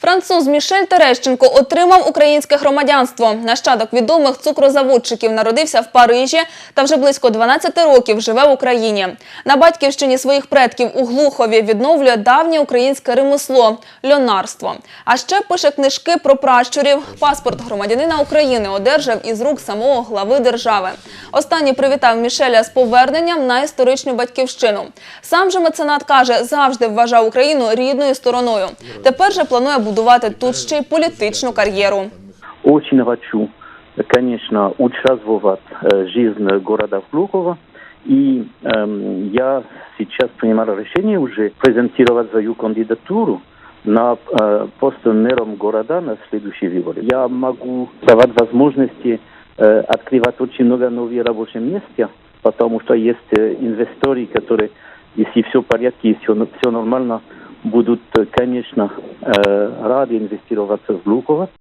Француз Мішель Терещенко отримав українське громадянство. Нащадок відомих цукрозаводчиків народився в Парижі та вже близько 12 років живе в Україні. На батьківщині своїх предків у Глухові відновлює давнє українське ремесло – льонарство. А ще пише книжки про пращурів. Паспорт громадянина України одержав із рук самого глави держави. Останній привітав Мішеля з поверненням на історичну батьківщину. Сам же меценат каже, завжди вважав Україну рідною стороною. Тепер же планує будувати тут ще й політичну кар'єру. Очень хочу, конечно, участвовать в жизни города Глухова. И я сейчас принимал решение уже презентировать свою кандидатуру на пост мэром города на следующие выборы. Я могу давать возможности открывать очень много новых рабочих мест, потому что есть инвесторы, которые, если все в порядке, если все нормально, будут, конечно, рады инвестироваться в Глухово.